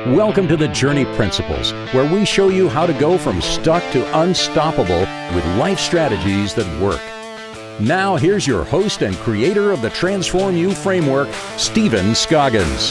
Welcome to the Journey Principles, where we show you how to go from stuck to unstoppable with life strategies that work. Now, here's your host and creator of the Transform You framework, Stephen Scoggins.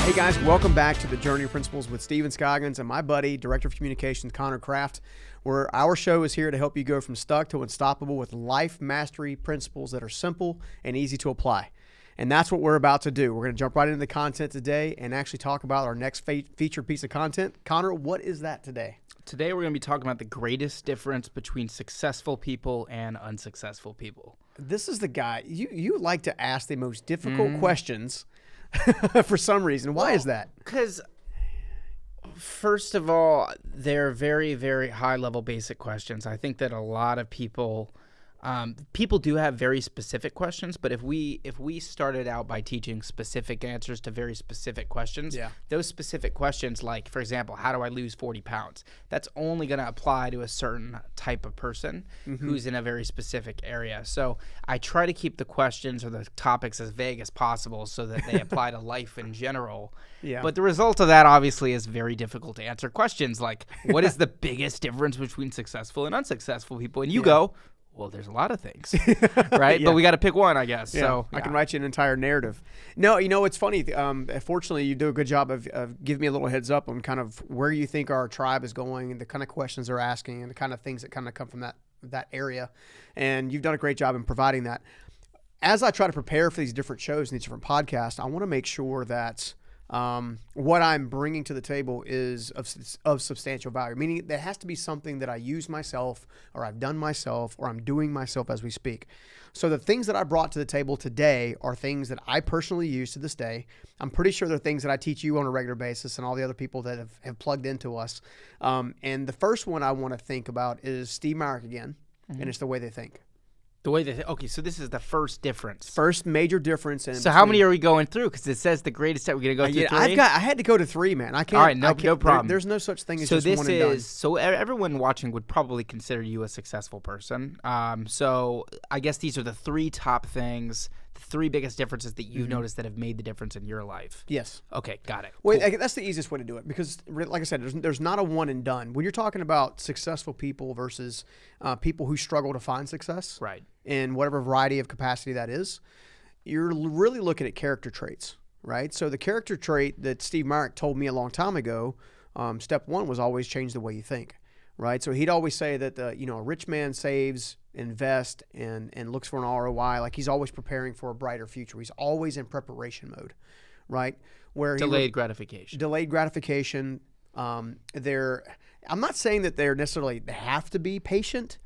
Hey guys, welcome back to the Journey Principles with Stephen Scoggins and my buddy, Director of Communications, Connor Kraft, where our show is here to help you go from stuck to unstoppable with life mastery principles that are simple and easy to apply. And that's what we're about to do. We're going to jump right into the content today and actually talk about our next featured piece of content. Connor, what is that today? Today we're going to be talking about the greatest difference between successful people and unsuccessful people. This is the guy, you like to ask the most difficult questions for some reason. Why is that? Because, first of all, they're very, very high-level basic questions. I think that a lot of people do have very specific questions, but if we started out by teaching specific answers to very specific questions, those specific questions, like, for example, how do I lose 40 pounds? That's only going to apply to a certain type of person who's in a very specific area. So I try to keep the questions or the topics as vague as possible so that they apply to life in general. But the result of that, obviously, is very difficult to answer questions like, what is the biggest difference between successful and unsuccessful people? And you go, well, there's a lot of things, right? But we got to pick one, I guess. So I can write you an entire narrative. No, you know, it's funny. Fortunately, you do a good job of giving me a little heads up on kind of where you think our tribe is going and the kind of questions they're asking and the kind of things that kind of come from that area. And you've done a great job in providing that. As I try to prepare for these different shows and these different podcasts, I want to make sure that what I'm bringing to the table is of substantial value, meaning there has to be something that I use myself or I've done myself or I'm doing myself as we speak. So the things that I brought to the table today are things that I personally use to this day. I'm pretty sure they're things that I teach you on a regular basis and all the other people that have plugged into us. And the first one I want to think about is Steve Myrick again, and it's the way they think. The way they okay, so this is the first difference. First major difference. So how many are we going through? Because it says the greatest step. We're going to go through three? I had to go to three, man. I can't. All right, no problem. There's no such thing as just one and done. So everyone watching would probably consider you a successful person. So I guess these are the three top things, the three biggest differences that you've noticed that have made the difference in your life. Yes. Okay, got it. Well, that's the easiest way to do it because, like I said, there's not a one and done. When you're talking about successful people versus people who struggle to find success, right, in whatever variety of capacity that is, you're really looking at character traits, right? So the character trait that Steve Myrick told me a long time ago, step one was always change the way you think, right? So he'd always say that a rich man saves, invests, and looks for an ROI. Like he's always preparing for a brighter future. He's always in preparation mode, right? Where delayed gratification. Delayed gratification. I'm not saying that they have to be patient,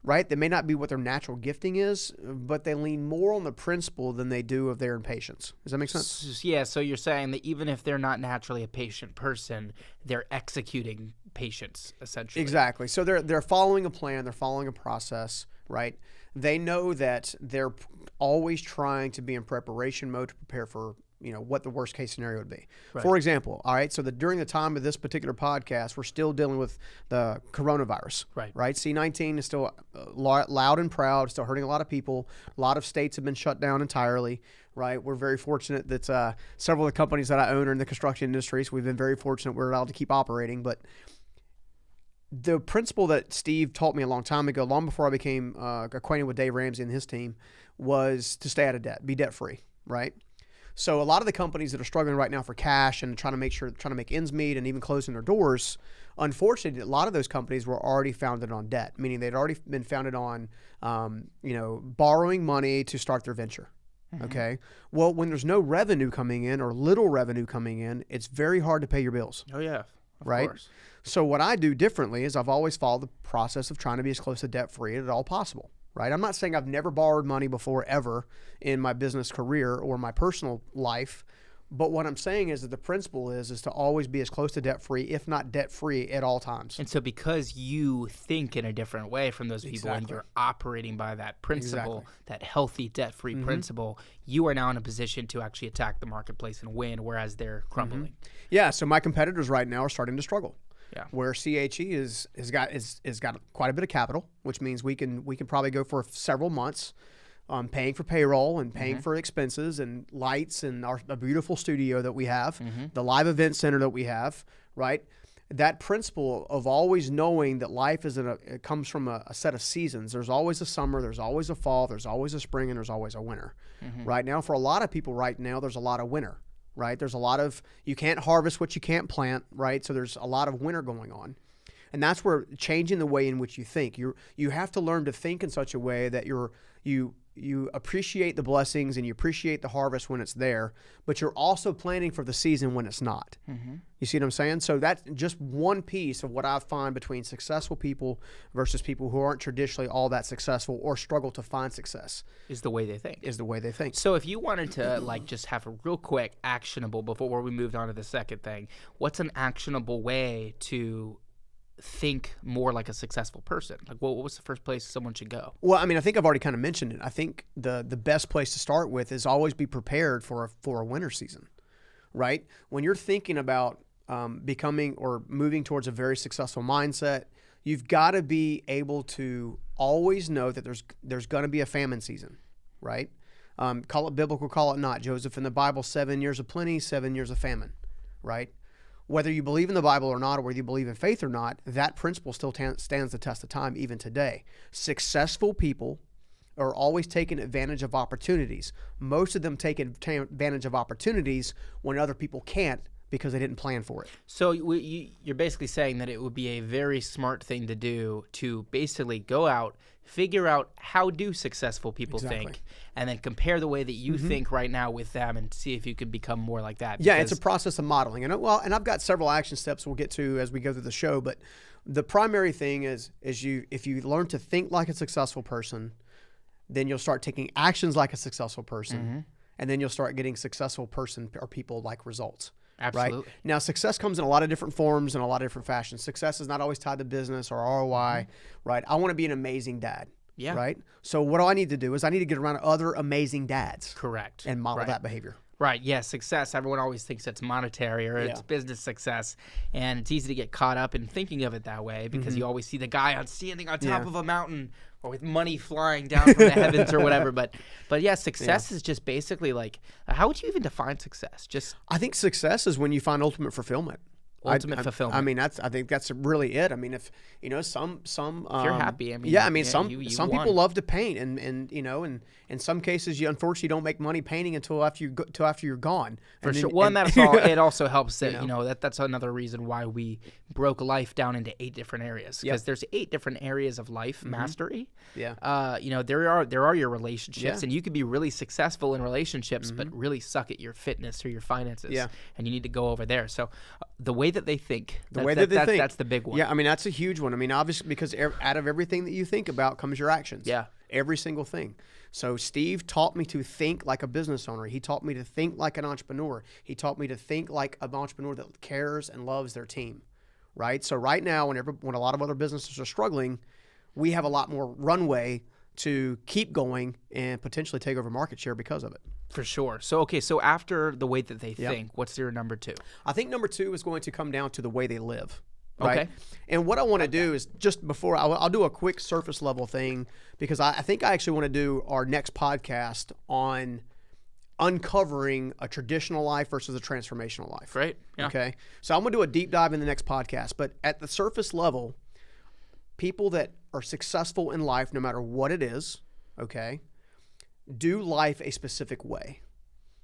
right? They may not be what their natural gifting is, but they lean more on the principle than they do of their impatience. Does that make sense? Yeah, so you're saying that even if they're not naturally a patient person, they're executing patience, essentially. Exactly. So they're following a plan, they're following a process, right? They know that they're always trying to be in preparation mode to prepare for what the worst case scenario would be. Right. For example, all right, so during the time of this particular podcast, we're still dealing with the coronavirus, right? C-19 is still loud and proud, still hurting a lot of people. A lot of states have been shut down entirely, right? We're very fortunate that several of the companies that I own are in the construction industry, so we've been very fortunate we're allowed to keep operating. But the principle that Steve taught me a long time ago, long before I became acquainted with Dave Ramsey and his team, was to stay out of debt, be debt-free, right? So a lot of the companies that are struggling right now for cash and trying to make ends meet and even closing their doors, unfortunately, a lot of those companies were already founded on debt, meaning they'd already been founded on, borrowing money to start their venture. Okay. Well, when there's no revenue coming in or little revenue coming in, it's very hard to pay your bills. Oh yeah, of course. So what I do differently is I've always followed the process of trying to be as close to debt-free as at all possible. Right? I'm not saying I've never borrowed money before ever in my business career or my personal life, but what I'm saying is that the principle is to always be as close to debt-free, if not debt-free, at all times. And so because you think in a different way from those people and you're operating by that principle, that healthy debt-free principle, you are now in a position to actually attack the marketplace and win, whereas they're crumbling. Yeah, so my competitors right now are starting to struggle. Yeah. Where CHE has got quite a bit of capital, which means we can probably go for several months paying for payroll and paying for expenses and lights and a beautiful studio that we have, the live event center that we have, right? That principle of always knowing that life it comes from a set of seasons. There's always a summer, there's always a fall, there's always a spring, and there's always a winter. Right now, for a lot of people right now, there's a lot of winter, right? There's a lot of, you can't harvest what you can't plant, right? So there's a lot of winter going on. And that's where changing the way in which you think. You have to learn to think in such a way that you appreciate the blessings and you appreciate the harvest when it's there, but you're also planning for the season when it's not. You see what I'm saying? So that's just one piece of what I find between successful people versus people who aren't traditionally all that successful or struggle to find success. Is the way they think. So So if you wanted to just have a real quick actionable before we moved on to the second thing, what's an actionable way to think more like a successful person? Like, what was the first place someone should go? Well, I mean, I think I've already kind of mentioned it. I think the best place to start with is always be prepared for a winter season, right? When you're thinking about becoming or moving towards a very successful mindset, you've got to be able to always know that there's going to be a famine season, right? Call it biblical, call it not. Joseph in the Bible, 7 years of plenty, 7 years of famine, right? Whether you believe in the Bible or not, or whether you believe in faith or not, that principle still stands the test of time even today. Successful people are always taking advantage of opportunities. Most of them take advantage of opportunities when other people can't because they didn't plan for it. So you're basically saying that it would be a very smart thing to do to basically go out, figure out how do successful people think, and then compare the way that you think right now with them and see if you could become more like that. Yeah, it's a process of modeling. And I've got several action steps we'll get to as we go through the show, but the primary thing is if you learn to think like a successful person, then you'll start taking actions like a successful person, and then you'll start getting successful person or people like results. Absolutely. Right? Now, success comes in a lot of different forms and a lot of different fashions. Success is not always tied to business or ROI, right? I want to be an amazing dad, right? So what do I need to do is I need to get around other amazing dads. Correct. And model that behavior. Right. Yeah. Success. Everyone always thinks it's monetary or it's business success. And it's easy to get caught up in thinking of it that way because you always see the guy standing on top of a mountain or with money flying down from the heavens or whatever. But yeah, success is just basically like, how would you even define success? I think success is when you find ultimate fulfillment. Fulfillment. I mean, I think that's really it. I mean, if some if you're happy, I mean, some people love to paint, and in some cases, you unfortunately don't make money painting until after you're gone. For sure. Well, and that's all. It also helps that that's another reason why we broke life down into 8 different areas because there's 8 different areas of life mastery. Yeah. There are your relationships, and you could be really successful in relationships, but really suck at your fitness or your finances. Yeah. And you need to go over there. So the way that they think, that's the big one. Yeah, I mean, that's a huge one. I mean, obviously, because out of everything that you think about comes your actions. Yeah. Every single thing. So Steve taught me to think like a business owner. He taught me to think like an entrepreneur. He taught me to think like an entrepreneur that cares and loves their team, right? So right now, when a lot of other businesses are struggling, we have a lot more runway to keep going and potentially take over market share because of it. For sure. So after the way that they think, what's your number 2? I think number 2 is going to come down to the way they live. Right? Okay. And what I want to do is just before I'll do a quick surface level thing because I think I actually want to do our next podcast on uncovering a traditional life versus a transformational life. Right. Yeah. Okay. So I'm going to do a deep dive in the next podcast, but at the surface level, people that are successful in life, no matter what it is, okay, do life a specific way.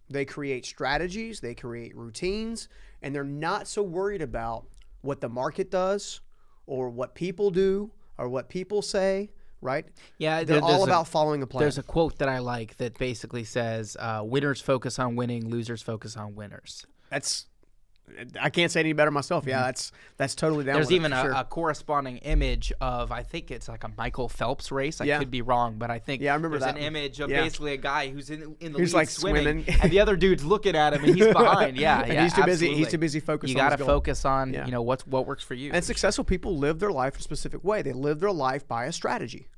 They create strategies, they create routines, and they're not so worried about what the market does or what people do or what people say, right? Yeah. They're all about following a plan. There's a quote that I like that basically says, winners focus on winning, losers focus on winners. I can't say any better myself. Yeah, that's totally down. There's even sure. a corresponding image of, I think it's like a Michael Phelps race. I could be wrong, but I think I remember there's that an image of basically a guy who's in the lead like swimming, and the other dude's looking at him, and he's behind. Yeah, and he's too busy. He's too busy focusing. You got to focus on what works for you. And successful people live their life a specific way. They live their life by a strategy.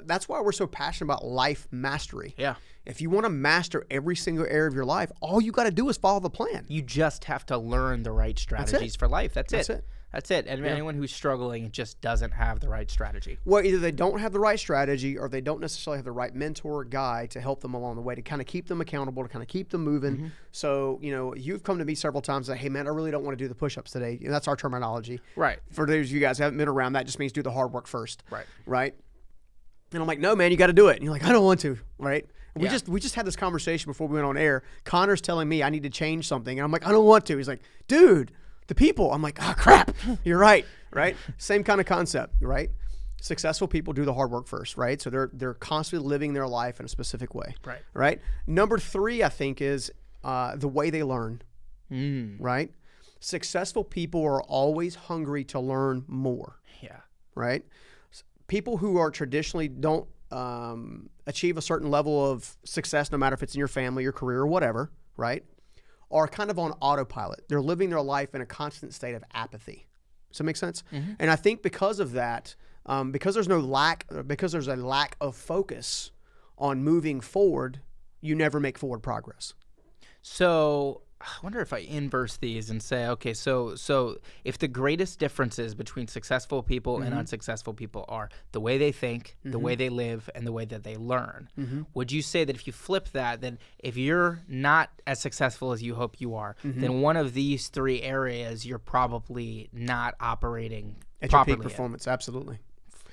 That's why we're so passionate about life mastery. Yeah. If you want to master every single area of your life, all you got to do is follow the plan. You just have to learn the right strategies for life. That's it. That's it. And anyone who's struggling just doesn't have the right strategy. Well, either they don't have the right strategy or they don't necessarily have the right mentor or guide to help them along the way, to kind of keep them accountable, to kind of keep them moving. So, you've come to me several times and say, hey, man, I really don't want to do the push-ups today. That's our terminology. Right. For those of you guys who haven't been around, that just means do the hard work first. Right. Right? And I'm like, no, man, you got to do it. And you're like, I don't want to. Right? We just had this conversation before we went on air. Connor's telling me I need to change something. And I'm like, I don't want to. He's like, dude, the people. I'm like, oh, crap. You're right. Right? Same kind of concept, right? Successful people do the hard work first, right? So they're constantly living their life in a specific way. Right. Right? Number 3, I think, is the way they learn. Right? Successful people are always hungry to learn more. Yeah. Right? People who are traditionally don't achieve a certain level of success, no matter if it's in your family, your career, or whatever, right, are kind of on autopilot. They're living their life in a constant state of apathy. Does that make sense? And I think because of that, because there's a lack of focus on moving forward, you never make forward progress. So I wonder if I inverse these and say, okay, so if the greatest differences between successful people and unsuccessful people are the way they think, the way they live, and the way that they learn, would you say that if you flip that, then if you're not as successful as you hope you are, then one of these 3 areas you're probably not operating At your properly peak performance, absolutely.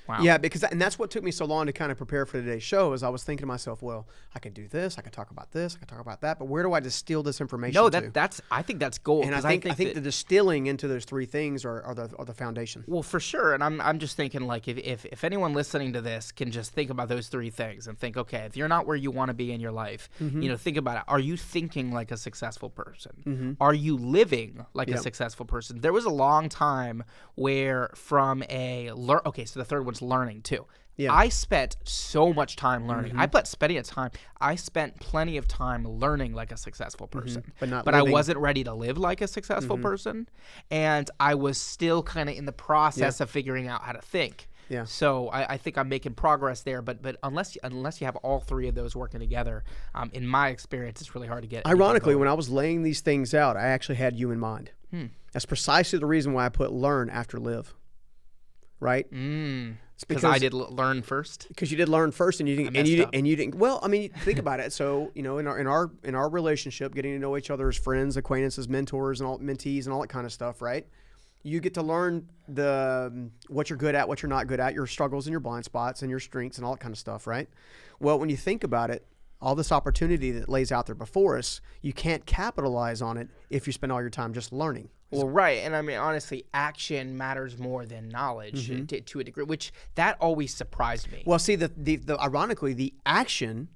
Wow. Yeah, and that's what took me so long to kind of prepare for today's show, is I was thinking to myself, well, I could do this, I could talk about this, I could talk about that, but where do I distill this information to? I think that's gold. And I think the distilling into those 3 things are the foundation. Well, for sure. And I'm just thinking, like, if anyone listening to this can just think about those 3 things and think, okay, if you're not where you want to be in your life, think about it. Are you thinking like a successful person? Are you living like a successful person? There was a long time where so the third one's learning too. Yeah. I spent so much time learning. I spent plenty of time learning like a successful person. But I wasn't ready to live like a successful person. And I was still kind of in the process of figuring out how to think. Yeah. So I think I'm making progress there, but unless you have all 3 of those working together, in my experience, it's really hard to get. Ironically, when I was laying these things out, I actually had you in mind. That's precisely the reason why I put learn after live. Right? It's because I did learn first. Because you did learn first, and you didn't. Well, I mean, think about it. So in our relationship, getting to know each other as friends, acquaintances, mentors, and all mentees, and all that kind of stuff, right? You get to learn what you're good at, what you're not good at, your struggles and your blind spots, and your strengths, and all that kind of stuff, right? Well, when you think about it, all this opportunity that lays out there before us, you can't capitalize on it if you spend all your time just learning. Well, right. And I mean, honestly, action matters more than knowledge to a degree, which that always surprised me. Well, see, ironically, the action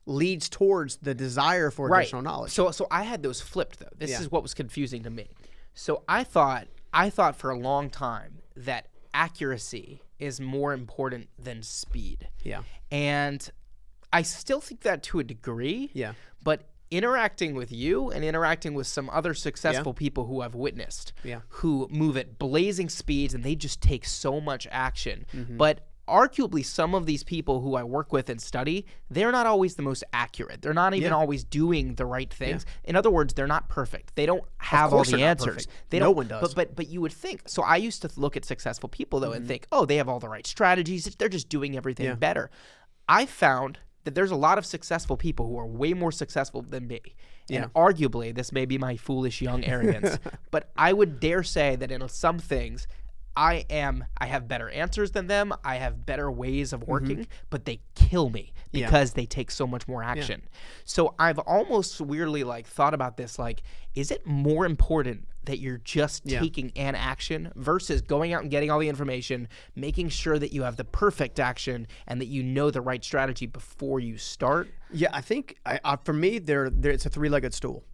leads towards the desire for additional knowledge. So I had those flipped, though. This is what was confusing to me. So I thought for a long time that accuracy is more important than speed. Yeah. And I still think that to a degree. Yeah. But interacting with you and interacting with some other successful people who I've witnessed, who move at blazing speeds and they just take so much action. But arguably some of these people who I work with and study, they're not always the most accurate. They're not even always doing the right things. In other words, they're not perfect. They don't have all the answers. No one does. But you would think. So I used to look at successful people though and think, oh, they have all the right strategies. They're just doing everything better. I found that there's a lot of successful people who are way more successful than me. And arguably, this may be my foolish young arrogance, but I would dare say that in some things, I have better answers than them. I have better ways of working, but they kill me because they take so much more action. So I've almost weirdly thought about this, is it more important that you're just taking an action versus going out and getting all the information, making sure that you have the perfect action and that you know the right strategy before you start? Yeah, I think for me, it's a 3-legged stool,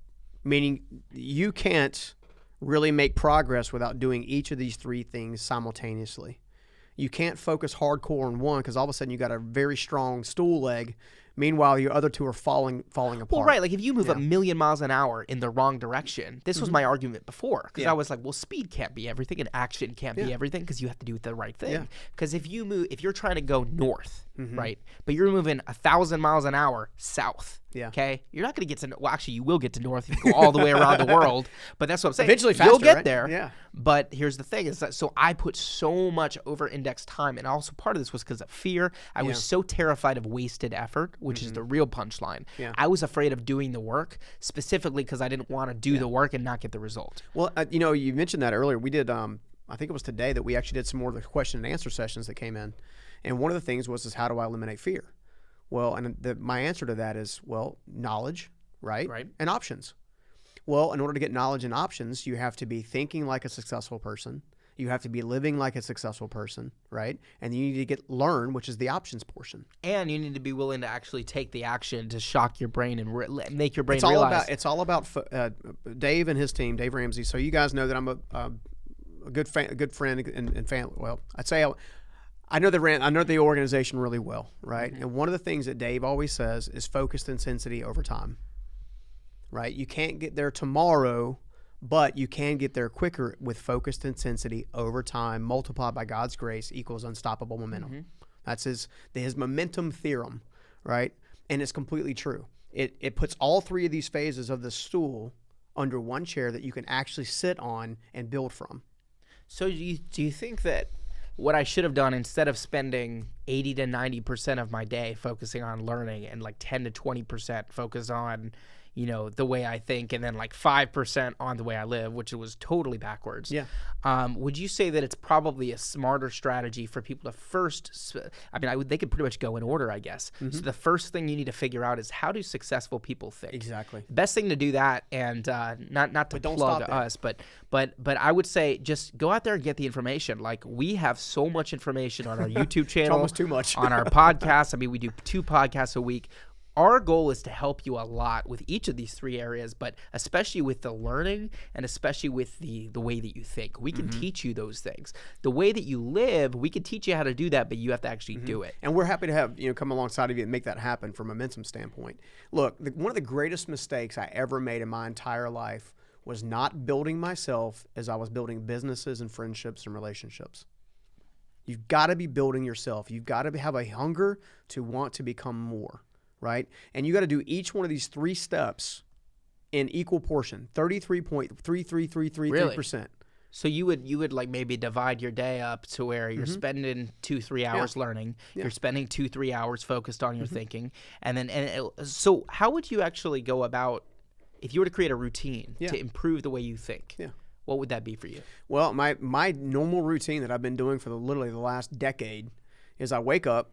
meaning you can't really make progress without doing each of these 3 things simultaneously. You can't focus hardcore on one because all of a sudden you got a very strong stool leg. Meanwhile, your other 2 are falling apart. Well, right. If you move 1,000,000 miles an hour in the wrong direction, this was my argument before. Because I was like, well, speed can't be everything and action can't be everything because you have to do the right thing. Because if you're trying to go north right? But you're moving 1,000 miles an hour south. Yeah. Okay. You're not going to get to, well, actually, you will get to north if you go all the way around the world. But that's what I'm saying. Eventually faster, you'll get right? there. Yeah. But here's the thing: is that so I put so much over-indexed time, and also part of this was because of fear. I was so terrified of wasted effort, which is the real punchline. Yeah. I was afraid of doing the work specifically because I didn't want to do the work and not get the result. Well, you mentioned that earlier. We did, I think it was today that we actually did some more of the question and answer sessions that came in. And one of the things was how do I eliminate fear? Well, and my answer to that is, well, knowledge, right? And options. Well, in order to get knowledge and options, you have to be thinking like a successful person. You have to be living like a successful person, right? And you need to learn, which is the options portion. And you need to be willing to actually take the action to shock your brain and make your brain realize. It's all about Dave and his team, Dave Ramsey. So you guys know that I'm a good friend and family. Well, I'd say I know the organization really well, right? And one of the things that Dave always says is focused intensity over time, right? You can't get there tomorrow, but you can get there quicker with focused intensity over time, multiplied by God's grace equals unstoppable momentum. That's his momentum theorem, right? And it's completely true. It puts all three of these phases of the stool under one chair that you can actually sit on and build from. So do you think that what I should have done, instead of spending 80 to 90% of my day focusing on learning and like 10 to 20% focus on, the way I think, and then like 5% on the way I live, which was totally backwards. Yeah. Would you say that it's probably a smarter strategy for people to first, they could pretty much go in order, I guess. So the first thing you need to figure out is, how do successful people think? Exactly. Best thing to do that, and not to plug us, but I would say just go out there and get the information. Like, we have so much information on our YouTube channel. It's almost too much. On our podcast. We do 2 podcasts a week. Our goal is to help you a lot with each of these 3 areas, but especially with the learning and especially with the way that you think. We can teach you those things. The way that you live, we can teach you how to do that, but you have to actually do it. And we're happy to have come alongside of you and make that happen from a momentum standpoint. Look, one of the greatest mistakes I ever made in my entire life was not building myself as I was building businesses and friendships and relationships. You've got to be building yourself. You've got to have a hunger to want to become more. Right? And you got to do each one of these 3 steps in equal portion, 33.3333%. Really? So you would like maybe divide your day up to where you're spending 2-3 hours learning, you're spending 2-3 hours focused on your thinking, and then so how would you actually go about, if you were to create a routine to improve the way you think? Yeah. What would that be for you? Well, my normal routine that I've been doing for literally the last decade is I wake up,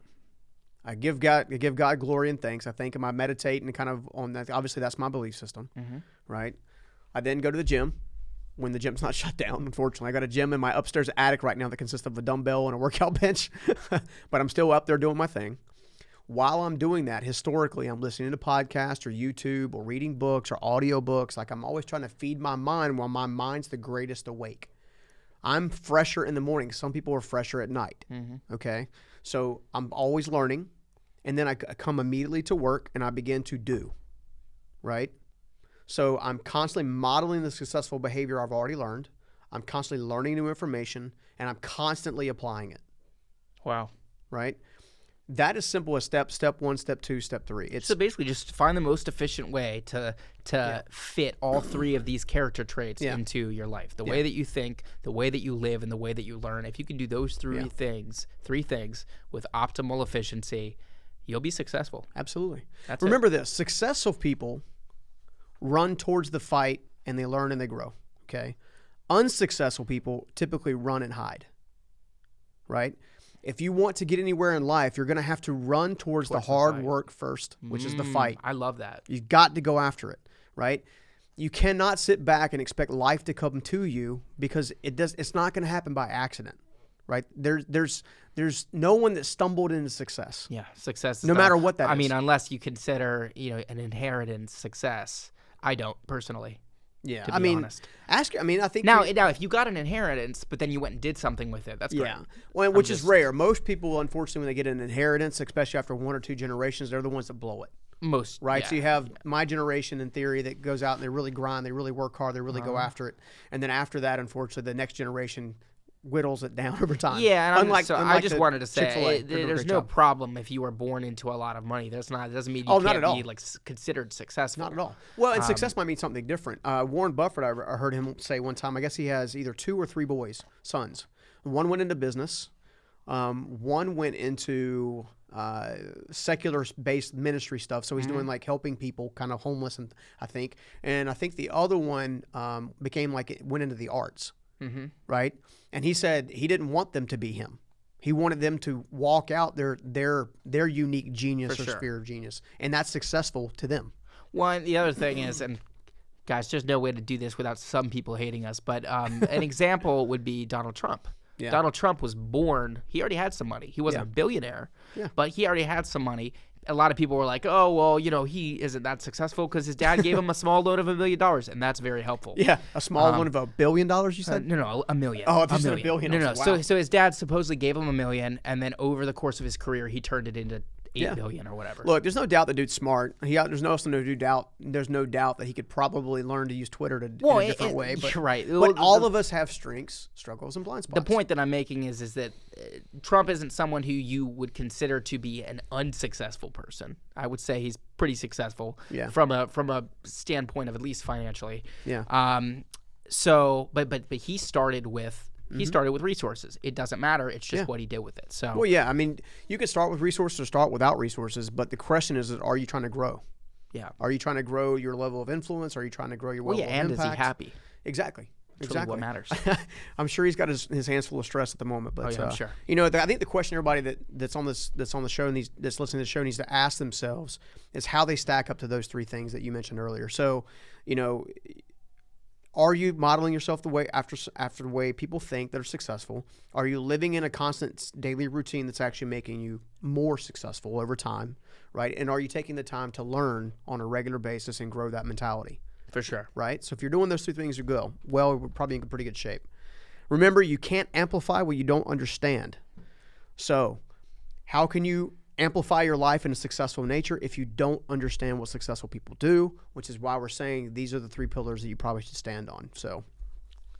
I give God glory and thanks. I thank Him. I meditate and kind of on that. Obviously, that's my belief system, right? I then go to the gym when the gym's not shut down. Unfortunately, I got a gym in my upstairs attic right now that consists of a dumbbell and a workout bench, but I'm still up there doing my thing. While I'm doing that, historically, I'm listening to podcasts or YouTube or reading books or audio books. Like, I'm always trying to feed my mind while my mind's the greatest awake. I'm fresher in the morning. Some people are fresher at night. Okay, so I'm always learning. And then I come immediately to work and I begin to do, right? So I'm constantly modeling the successful behavior I've already learned. I'm constantly learning new information and I'm constantly applying it. Wow. Right? That is simple as step 1, step 2, step 3. So basically just find the most efficient way to fit all 3 of these character traits into your life. The way that you think, the way that you live, and the way that you learn. If you can do those 3 things with optimal efficiency, you'll be successful. Absolutely. Remember this, successful people run towards the fight and they learn and they grow, okay? Unsuccessful people typically run and hide, right? If you want to get anywhere in life, you're going to have to run towards the hard work first, which is the fight. I love that. You've got to go after it, right? You cannot sit back and expect life to come to you because it's not going to happen by accident. Right? There's no one that stumbled into success. Yeah, success. No matter what that is. I mean, unless you consider, an inheritance success. I don't personally. Yeah, to be honest. I think now if you got an inheritance, but then you went and did something with it, that's great. Yeah, well, which is rare. Most people, unfortunately, when they get an inheritance, especially after 1 or 2 generations, they're the ones that blow it. Most, right? Yeah. So you have my generation, in theory, that goes out and they really grind, they really work hard, they really go after it, and then after that, unfortunately, the next generation whittles it down over time. Yeah, and I just the wanted to say, Chick-fil-A, they're doing a there's great no job. problem if you were born into a lot of money. It doesn't mean you not can't at all. be like considered successful. Not at all. Well, and success might mean something different. Warren Buffett, I heard him say one time, I guess he has either 2 or 3 sons. One went into business. One went into secular-based ministry stuff. So he's doing like helping people kind of homeless, and I think the other one went into the arts, right? And he said he didn't want them to be him. He wanted them to walk out their unique genius or sphere of genius, and that's successful to them. Well, and the other thing is, and guys, there's no way to do this without some people hating us, but an example would be Donald Trump. Yeah. Donald Trump was born, he already had some money. He wasn't a billionaire, but he already had some money. A lot of people were like, oh, well, he isn't that successful because his dad gave him a small loan of $1 million, and that's very helpful. Yeah, a small loan of $1 billion, you said? No, $1 million. Oh, I said $1 billion. No. Wow. So his dad supposedly gave him $1 million, and then over the course of his career, he turned it into $8 billion or whatever. Look, there's no doubt the dude's smart. There's no doubt that he could probably learn to use Twitter in a different way. But, you're right. But all of us have strengths, struggles, and blind spots. The point that I'm making is that Trump isn't someone who you would consider to be an unsuccessful person. I would say he's pretty successful from a standpoint of at least financially. Yeah. So, but he started with. He started with resources. It doesn't matter. It's just what he did with it. So, well, yeah. I mean, you can start with resources or start without resources, but the question is, are you trying to grow? Yeah. Are you trying to grow your level of influence? Are you trying to grow your level of and impact? is he happy? Exactly. That's really what matters. I'm sure he's got his hands full of stress at the moment. But I'm sure. I think the question everybody that's on the show and that's listening to the show needs to ask themselves is how they stack up to those 3 things that you mentioned earlier. So, are you modeling yourself the way after the way people think that are successful? Are you living in a constant daily routine that's actually making you more successful over time, right? And are you taking the time to learn on a regular basis and grow that mentality? For sure. Right? So if you're doing those 2 things, we're probably in pretty good shape. Remember, you can't amplify what you don't understand. So how can you amplify your life in a successful nature if you don't understand what successful people do, which is why we're saying these are the 3 pillars that you probably should stand on. So,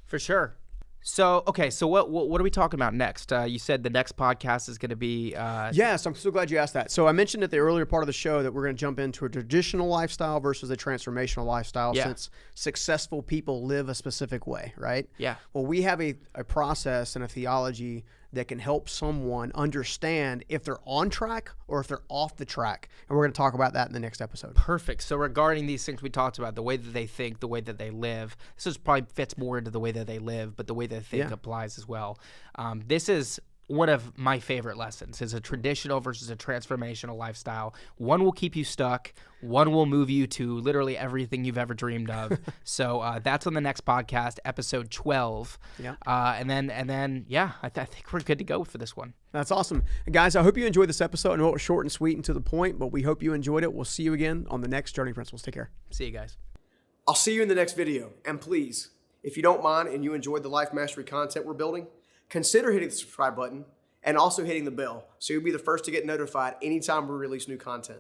for sure. So, okay, so what are we talking about next? You said the next podcast is going to be... Yes, I'm so glad you asked that. So I mentioned at the earlier part of the show that we're going to jump into a traditional lifestyle versus a transformational lifestyle since successful people live a specific way, right? Yeah. Well, we have a process and a theology that can help someone understand if they're on track or if they're off the track. And we're going to talk about that in the next episode. Perfect. So regarding these things we talked about, the way that they think, the way that they live, this is probably fits more into the way that they live, but the way that they think applies as well. This is one of my favorite lessons, is a traditional versus a transformational lifestyle. One will keep you stuck. One will move you to literally everything you've ever dreamed of. So that's on the next podcast, episode 12. Yeah. And then I think we're good to go for this one. That's awesome. Guys, I hope you enjoyed this episode. I know it was short and sweet and to the point, but we hope you enjoyed it. We'll see you again on the next Journey Principles. Take care. See you guys. I'll see you in the next video. And please, if you don't mind and you enjoyed the life mastery content we're building, consider hitting the subscribe button and also hitting the bell so you'll be the first to get notified anytime we release new content.